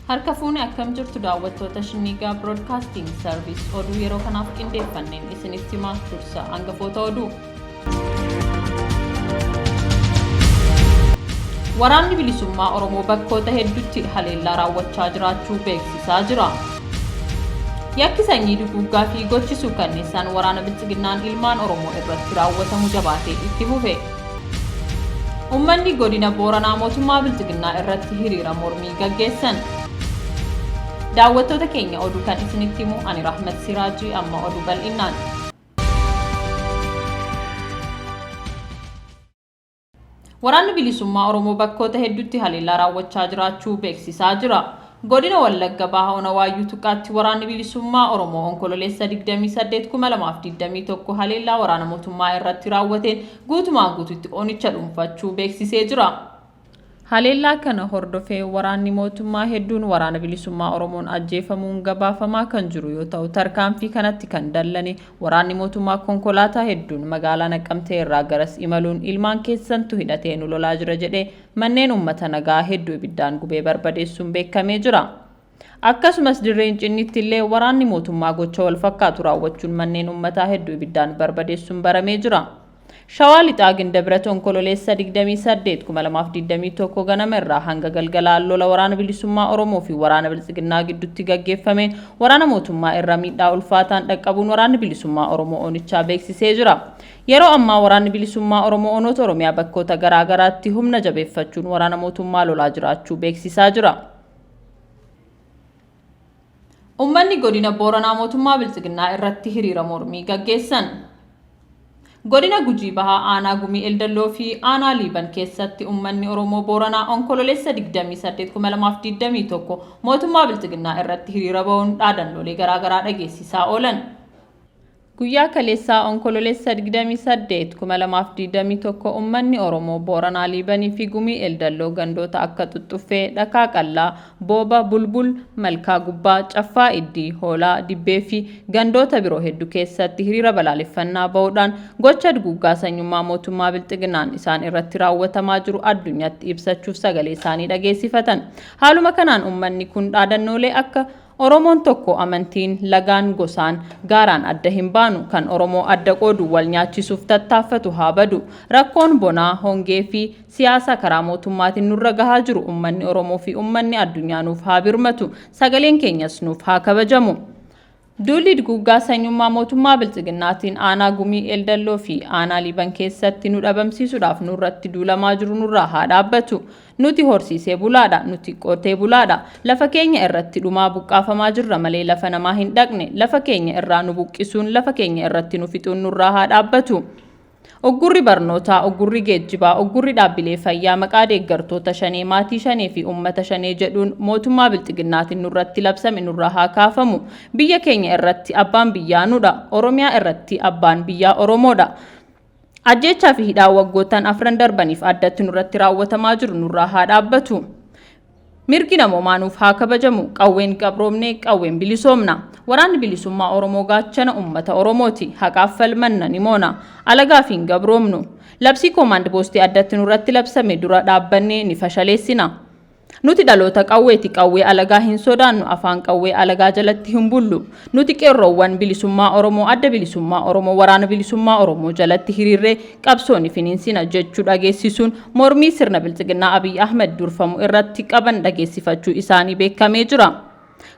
Harka fuune akkam jirtu daawwattoota Shinniigaa Broadcasting Service oduu yeroo kanaaf qindeeffanneen isinitti himaa tursa hangafoota oduu. Waraanni bilisummaa Oromoo bakkoota hedduutti haleellaa raawwachaa jiraachuu beeksisaa jira. Yakki sanyii duguuggaa fi gochisuu kanneessaan waraana bilchiginnaan ilmaan Oromoo irratti raawwatamu jabaatee itti fufe. Uummanni godina Booranaa mootummaa bilchiginnaa irratti hiriira mormii gaggeessan. Daawwattoota keenya oduu kan isinitti himu ani Rahmat Siraajii amma oduu bal'inaan. Waraanni bilisummaa Oromoo bakkoota hedduutti haleellaa raawwachaa jiraachuu beeksisaa jira. Godina Wallagga Bahaa Ona Waayyuu Tuqaatti waraanni bilisummaa Oromoo Onkoloolessa 28/2021 haleellaa waraana mootummaa irratti raawwateen guutumaan guutuutti oonicha dhuunfachuu beeksisee jira. Haleellaa kana hordofee waraanni mootummaa hedduun waraana bilisummaa Oromoon ajjeefamuun gabaafamaa kan jiru yoo ta'u tarkaanfii kanatti kan dallane waraanni mootummaa konkolaataa hedduun magaalaa Naqqamtee irraa garas imaluun ilmaan keessantu hidhatee nu lolaa jira jedhee manneen uummata nagaa hedduu ibiddaan gubee barbadeessuun beekamee jira. Akkasumas dirreen cinnitti illee waraanni mootummaa gocha wal fakkaatu raawwachuun manneen uummataa hedduu ibiddaan barbadeessuun baramee jira. Shawaa lixaa Gindabrat Onkoloolessa 28/2021 ganama irraa hanga galgalaa lola waraana bilisummaa Oromoo fi waraana bilchiginnaa gidduutti gaggeeffameen waraana mootummaa irra miidhaa ulfaataan dhaqqabuun waraanni bilisummaa Oromoo oonichaa beeksisee jira. Yeroo ammaa waraanni bilisummaa Oromoo onoota Oromiyaa bakkoota garaa garaatti humna jabeeffachuun waraana mootummaa lolaa jiraachuu beeksisaa jira. Uummanni godina Booranaa mootummaa bilchiginnaa irratti hiriira mormii gaggeessan. Godina Gujii Bahaa Aanaa Gumii Eldalloo fi Aanaa Liiban keessatti uummanni Oromoo Booranaa Onkoloolessa 28/2021 mootummaa bilchiginnaa irratti hiriira ba'uun dhaadannoolee garaa garaa dhageessisaa oolan. Guyyaa kaleessaa Onkoloolessa 28/2021 uummanni Oromoo Booranaa Liibanii fi Gumii Eldalloo gandoota akka Xuxxuffee, Dhakaa Qallaa, Booba, Bulbul, Malkaa Gubbaa, Caffaa Iddii, Hoolaa, Dibbee fi gandoota biroo hedduu keessatti hiriira balaaleffannaa ba'uudhaan gocha duguuggaa sanyummaa mootummaa bilchiginnaan isaan irratti raawwatamaa jiru addunyaatti ibsachuuf sagalee isaanii dhageessifatan. Haaluma kanaan uummanni kun dhaadannoolee akka Oromoon tokko amantiin, lagaan, gosaan, gaaraan adda hin baanu kan Oromoo adda qoodu wal nyaachisuuf tattaaffatu haa badu. Rakkoon bonaa, hongee fi siyaasa karaa mootummaatiin nurra gahaa jiru uummanni Oromoo fi uummanni addunyaa nuuf haa birmatu. Sagaleen keenyas nuuf haa kabajamu. Duulli duguuggaa sanyummaa mootummaa bilchiginnaatiin Aanaa Gumii Eldalloo fi Aanaa Liiban keessatti nu dhabamsiisuudhaaf nurratti duulamaa jiru nurraa haa dhaabbatu. Nuti horsiisee bulaadha, nuti qotee bulaadha. Lafa keenya irratti dhumaa buqqaafamaa jirra malee lafa namaa hin dhaqne. Lafa keenya irraa nu buqqisuun, lafa keenya irratti nu fixuun nurraa haa dhaabbatu. Oggurri barnootaa, oggurri geejjibaa, oggurri dhaabbilee fayyaa maqaa deeggartoota shanee, maatii shanee fi uummata shanee jedhuun mootummaa bilchiginnaatiin nurratti labsame nurraa haa kaafamu. Biyya keenya irratti abbaan biyyaa nudha. Oromiyaa irratti abbaan biyyaa Oromoodha. Ajjechaa fi hidhaa waggoottan afran darbaniif addatti nurratti raawwatamaa jiru nurraa haa dhaabbatu. Mirgi namoomaa nuuf haa kabajamu. Qawween qabroomnee qawween bilisoomna. Waraanni bilisummaa Oromoo gaachana uummata Oromooti. Haqaaf falmanna ni moona. Alagaaf hin gabroomnu. Labsii koomaand poostii addatti nurratti labsame dura dhaabbannee ni fashaleessina. Nuti dhaloota qawweeti. Qawwee alagaa hin sodaannu. Afaan qawwee alagaa jalatti hin bullu. Nuti qeerroowwan bilisummaa Oromoo, adda bilisummaa Oromoo, waraana bilisummaa Oromoo jalatti hiriirree qabsoo ni finiinsina jechuu dhageessisuun mormii sirna bilchiginnaa Abiy Ahmed durfamu irratti qaban dhageessifachuu isaanii beekamee jira.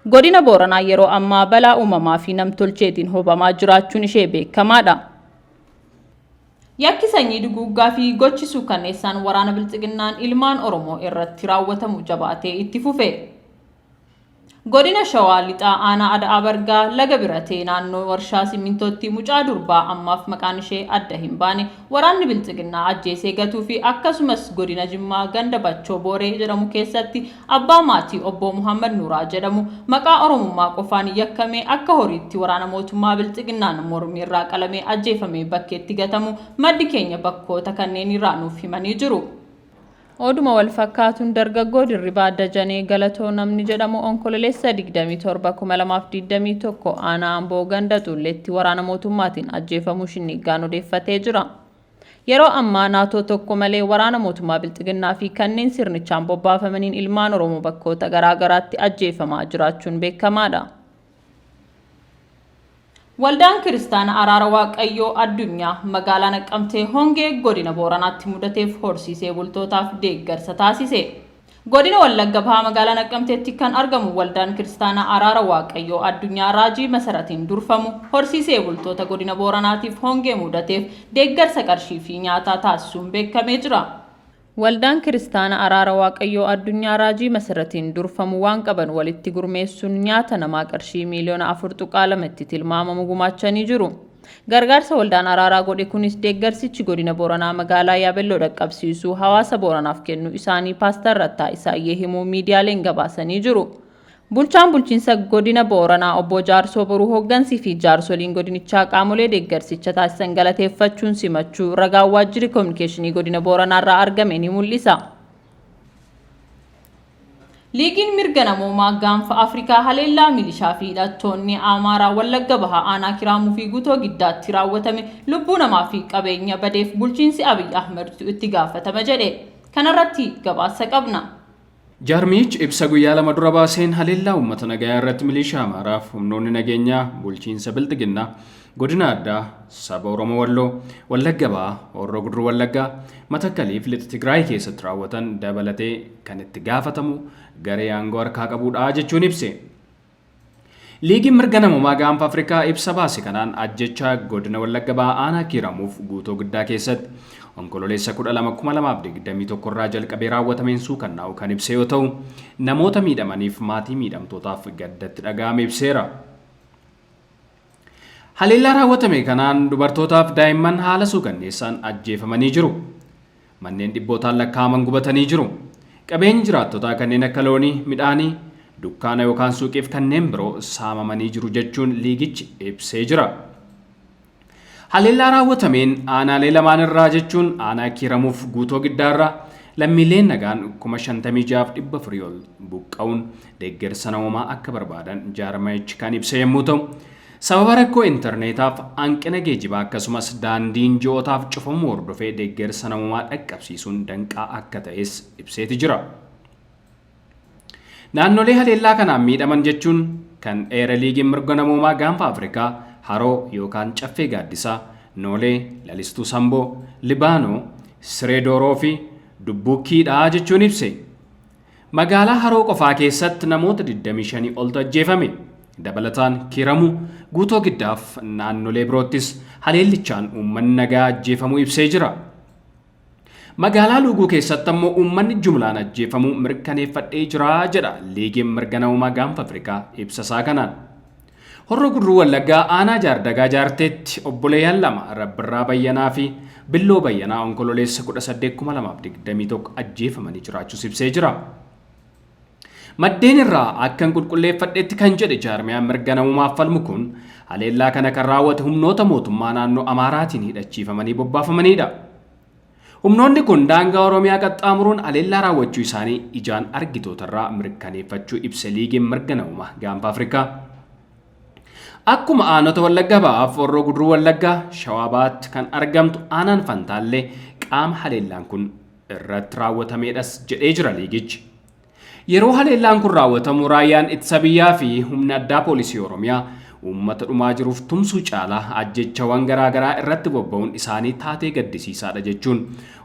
Godina Booranaa yeroo ammaa balaa uumamaa fi namtolcheetiin hubamaa jiraachuun ishee beekamaadha. Yakki sanyii duguuggaa fi gochisuu kanneessaan waraana bilchiginnaan ilmaan Oromoo irratti raawwatamu jabaatee itti fufe. Godina Shawaa lixaa Aanaa Ada'aa Bargaa laga biratee naannoo warshaa simintootti mucaa durbaa ammaaf maqaan ishee adda hin baane waraanni bilchiginnaa ajjeesee gatuu fi akkasumas godina Jimmaa ganda Bachoo Booree jedhamu keessatti abbaa maatii obbo Muhammad Nuuraa jedhamu maqaa Oromummaa qofaan yakkamee akka horiitti waraana mootummaa bilchiginnaan mormii irraa qalamee ajjeefamee bakkeetti gatamu maddi keenya bakkoota kanneen irraa nuuf himanii jiru. Oduma wal fakkaatuun dargaggoo Dirribaa Dajanee Galatoo namni jedhamu Onkoloolessa 27/2021 Aanaa Amboo ganda Xulleetti waraana mootummaatiin ajjeefamuu Shinniigaan odeeffatee jira. Yeroo ammaa naatoo tokko malee waraana mootummaa bilxiginnaa fi kanneen sirnichaan bobbaafamaniin ilmaan Oromoo bakkoota garaagaraatti ajjeefamaa jiraachuun beekamaadha. Waldaan Kiristaana Araara Waaqayyoo Addunyaa magaalaa Naqqamtee hongee godina Booranaatti mudateef horsiisee bultootaaf deeggarsa taasise. Godina Wallagga Bahaa magaalaa Naqqamteetti kan argamu Waldaan Kiristaana Araara Waaqayyoo Addunyaa raajii masaratiin durfamu horsiisee bultoota godina Booranaatiif hongee mudateef deeggarsa qarshii fi nyaataa taasisuun beekamee jira. Waldaan Kiristaana Araara Waaqayyoo Addunyaa raajii masaratiin durfamu waan qaban walitti gurmeessuun nyaata namaa qarshii miliyoona 4.2 tilmaamamu gumaachanii jiru. Gargaarsa waldaan araaraa godhe kunis deeggarsichi godina Booranaa magaalaa Yaabelloo dhaqqabsiisuu hawaasa Booranaaf kennu isaanii Paaster Rattaa Isaayyee himuu miidiyaaleen gabaasanii jiru. Bulchaan bulchiinsa godina Booranaa obbo Jaarsoo Boruu hoggansii fi jaarsoliin godinichaa qaamolee deeggarsicha taasisan galateeffachuun simachuu ragaa waajjirri koominikeeshinii godina Booranaa irraa argame ni mul'isa. Liigiin mirga namoomaa gaanfa Afrikaa haleellaa milishaa fi hidhattoonni Amaaraa Wallagga Bahaa aanaa Kiraamuu fi Gutoo Giddaatti raawwatame lubbuu namaa fi qabeenya badeef bulchiinsi Abiy Ahmed itti gaafatama jedhe. Kanarratti gabaasa qabna. Jaarmichi ibsa guyyaa lama dura baaseen haleellaa uummata nagaa irratti milishaa Amaaraaf humnoonni nageenyaa bulchiinsa bilxiginnaa godina addaa saba Oromoo Walloo Wallagga Bahaa Horroo Guduruu Wallaggaa Matakkaliif lixa Tigraay keessatti raawwatan dabalatee kan itti gaafatamu garee aangoo harkaa qabuudha jechuun ibse. Liigiin mirga namoomaa gaanfa Afrikaa ibsa baase kanaan ajjechaa godina Wallagga Bahaa aanaa Kiiramuuf Guutoo Giddaa keessatti Onkoloolessa 12/2021 irraa jalqabee raawwatameen suukannaa'u kan ibse yoo ta'u namoota miidhamaniif maatii miidhamtootaaf gaddatti dhaga'ame ibseera. Haleellaa raawwatame kanaan dubartootaaf daa'imman haala suukanneessaan ajjeefamanii jiru. Manneen dhibbootaan lakkaa'aman gubatanii jiru. Qabeenyi jiraattotaa kanneen akka loonii, midhaanii, dukkaana yookaan suuqiif kanneen biroo saamamanii jiru jechuun liigichi ibsee jira. Haleellaa raawwatameen aanaalee lamaan irraa jechuun aanaa Kiiramuuf Guutoo Giddaarraa lammiileen nagaan 56,400 ol buqqa'uun deeggarsa namoomaa akka barbaadan jaarmayichi kan ibse yommuu ta'u sababa rakkoo intarneetaaf hanqina geejjibaa akkasumas daandiin ji'ootaaf cufamuu hordofee deeggarsa namoomaa dhaqqabsiisuun danqaa akka ta'es ibseeti jira. Naannolee haleellaa kanaan miidhaman jechuun kan eera liigiin mirga namoomaa gaanfa Afrikaa Haroo yookaan caffee gaaddisaa, Noolee, Lalistuu Samboo, Libaanoo, Sireedooroo fi Dubbuukkiidhaa jechuun ibse. Magaalaa Haroo qofaa keessatti namoota 25 oltu ajjeefame. Dabalataan Kiiramuu, Guutoo Giddaaf naannolee biroottis haleellichaan uummanni nagaa ajjeefamuu ibsee jira. Magaalaa Luuguu keessatti ammoo uummanni jumlaan ajjeefamuu mirkaneeffadhee jira jedha liigiin mirga namoomaa gaanfa Afrikaa ibsasaa kanaan. Horroo Guduruu Wallaggaa aanaa Jaardagaa Jaarteetti obboleeyyan lama Rabbirraa Bayyanaa fi Billoo Bayyanaa Onkoloolessa 18/2021 ajjeefamanii jiraachuus ibsee jira. Maddeen irraa akkan qulqulleeffadheetti kan jedhe jaarmiyaan mirga namoomaaf falmu kun haleellaa kana kan raawwate humnoota mootummaa naannoo Amaaraatiin hidhachiifamanii bobbaafamanidha. Humnoonni kun daangaa Oromiyaa qaxxaamuruun haleellaa raawwachuu isaanii ijaan argitootarraa mirkaneeffachuu ibse liigiin mirga namoomaa gaanfa Afrikaa. Akkuma aanota Wallagga Bahaaf Horroo Guduruu Wallaggaa Shawaabaatti kan argamtu aanaan Fantaallee qaama haleellaan kun irratti raawwatameedhas jedhee jira liigichi. Yeroo haleellaan kun raawwatamu raayyaan ittisa biyyaa fi humna addaa poolisii Oromiyaa uummata dhumaa jiruuf tumsuu caalaa ajjechawwan garaagaraa irratti bobba'uun isaanii taatee gaddisiisaadha jechuun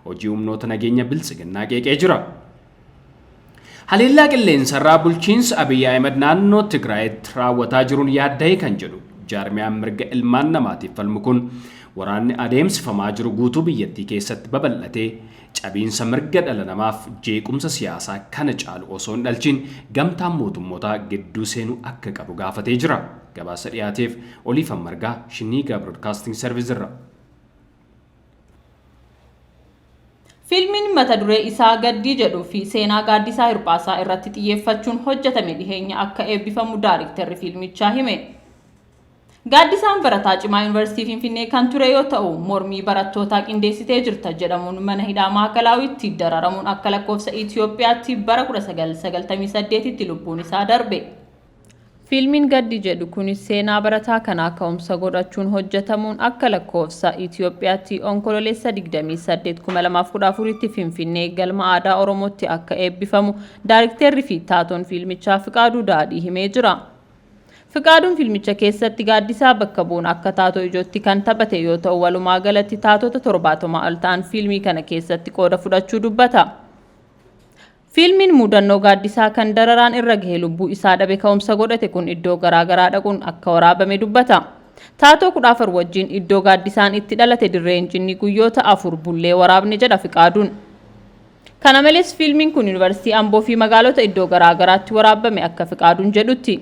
hojii humnoota nageenya biltsiginnaa qeeqee jira. Haleellaa qilleensarraa bulchiinsa Abiy Ahmed naannoo Tigraayitti raawwataa jiruun yaadda'ee kan jedhu jaarmiyaan mirga ilmaan namaatiif falmu kun waraanni adeemsifamaa jiru guutuu biyyattii keessatti babal'atee cabiinsa mirga dhala namaaf jeequmsa siyaasaa kana caalu osoo hin dhalchin gamtaan mootummootaa gidduu seenuu akka qabu gaafatee jira. Gabaasa dhiyaateef Oliifan Margaa Shinniigaa Broadcasting Service irra. Fiilmiin mata duree isaa gaddii jedhuu fi seenaa gaaddisaa hirpaasaa irratti xiyyeeffachuun hojjetame dhiheenya akka eebbifamu daariktarri fiilmichaa hime. Gaaddisaan barataa cimaa Yuunivarsiitii Finfinnee kan ture yoo ta'u mormii barattootaa qindeessitee jirta jedhamuun mana hidhaa Maakalawiitti dararamuun akka lakkoofsa Itoophiyaatti bara 1998tti lubbuun isaa darbe. Fiilmiin gaddi jedhu kunis seenaa barataa kanaa ka'umsa godhachuun hojjetamuun akka lakkoofsa Itoophiyaatti Onkoloolessa 28/2014tti Finfinnee galma aadaa Oromootti akka eebbifamu daayirektarri fi taatoon fiilmichaa Fiqaaduu Daadhii himee jira. Fiqaaduun fiilmicha keessatti gaaddisaa bakka bu'uun akka taatoo ijootti kan taphate yoo ta'u walumaa galatti taatota 70 ol ta'an fiilmii kana keessatti qooda fudhachuu dubbata. Fiilmiin mudannoo gaaddisaa kan dararaan irra gahee lubbuu isaa dhabe ka'umsa godhate kun iddoo garaagaraa dhaquun akka waraabame dubbata. Taatoo 14 wajjin iddoo gaaddisaan itti dhalate dirree Injinnii guyyoota 4 bullee waraabne jedha Fiqaaduun. Kana malees fiilmiin kun Yuunivarsiitii Amboo fi magaalota iddoo garaagaraatti waraabame akka Fiqaaduun jedhutti.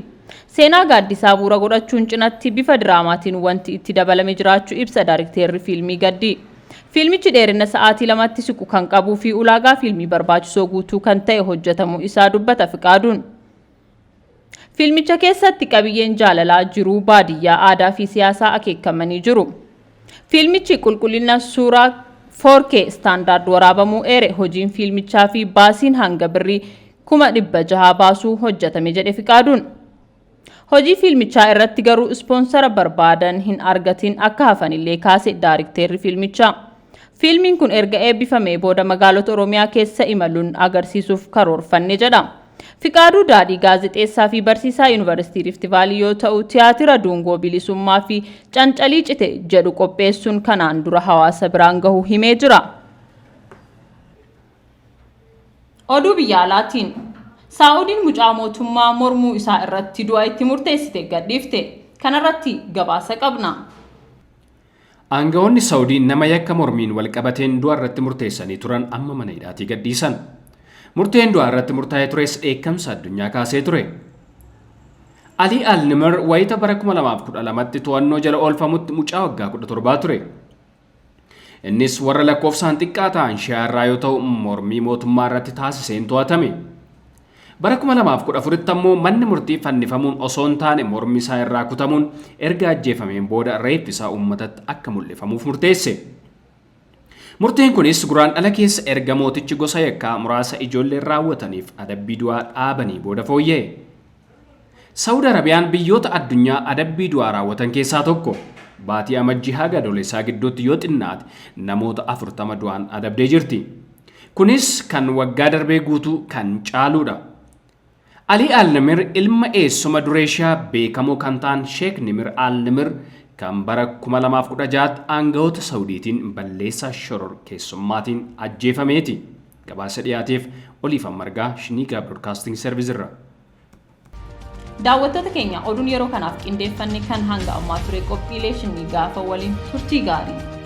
Seenaa gaaddisaa bu'uura godhachuun cinatti bifa diraamaatiin wanti itti dabalame jiraachuu ibsa daayirektarri fiilmii gaddi. Fiilmichi dheerina sa'aatii 2tti siqu kan qabuu fi ulaagaa fiilmii barbaachisoo guutuu kan ta'e hojjetamuu isaa dubbata Fiqaaduun. Fiilmicha keessatti qabiyyeen jaalalaa, jiruu, baadiyyaa, aadaa fi siyaasaa akeekamanii jiru. Fiilmichi qulqullina suuraa 4K standaard waraabamuu eere hojiin fiilmichaa fi baasiin hanga birrii 600,000 baasuu hojjetame jedhe Fiqaaduun. Hojii fiilmichaa irratti garuu ispoonsara barbaadan hin argatin akka hafanillee kaase daayirektarri fiilmichaa. Fiilmiin kun erga eebbifamee booda magaalota Oromiyaa keessa imaluun agarsiisuuf karoorfanne jedha. Fiqaaduu Daadhii gaazexeessaa fi barsiisaa Yuunivarsiitii Rift Vaalii yoo ta'u tiyaatira Duungoo Bilisummaa fi Cancalii Cite jedhu qopheessuun kanaan dura hawaasa biraan gahu himee jira. Oduu biyya alaatiin Saa'udiin mucaa mootummaa mormuu isaa irratti du'a itti murteessite gadhiifte. Kanarratti gabaasa qabna. Aangawoonni Saa'udiin nama yakka mormiin wal qabateen du'a irratti murteessanii turan amma mana hidhaatii gadhiisan. Murteen du'a irratti murtaa'ee tures dheekkamsa addunyaa kaasee ture. Ali Al-Nimr wayita bara 2012tti to'annoo jala oolfamutti mucaa waggaa 17 ture. Innis warra lakkoofsaan xiqqaa ta'an shi'aa yoo ta'u mormii mootummaa irratti taasiseen to'atame. Bara 2014tti ammoo manni murtii fannifamuun osoo hin taane mormi isaa irraa kutamuun erga ajjeefameen booda reeffi isaa uummatatti akka mul'ifamuuf murteesse. Murteen kunis guraandhala keessa erga mootichi gosa yakkaa muraasa ijoolleen raawwataniif adabbii du'aa dhaabanii booda fooyya'e. Saawudi Arabiyaan biyyoota addunyaa adabbii du'aa raawwatan keessaa tokko. Baatii amajjii haga adoolessaa gidduutti yoo xinnaate namoota 40 du'aan adabdee jirti. Kunis kan waggaa darbee guutuu kan caaluudha. Ali Al-Nimr ilma eessuma dureeshaa beekamoo kan ta'an Sheek Nimir Al-Nimr kan bara 2016 aangawoota Saawudiitiin balleessaa shoror keessummaatiin ajjeefameeti. Gabaasa dhiyaateef Oliifan Margaa SHINNIIGAA BROADCASTING SERVICE irra. Daawwattoota keenya oduun yeroo kanaaf qindeeffanne kan hanga ammaa ture qophiilee SHINNIIGAA waliin turtii gaarii.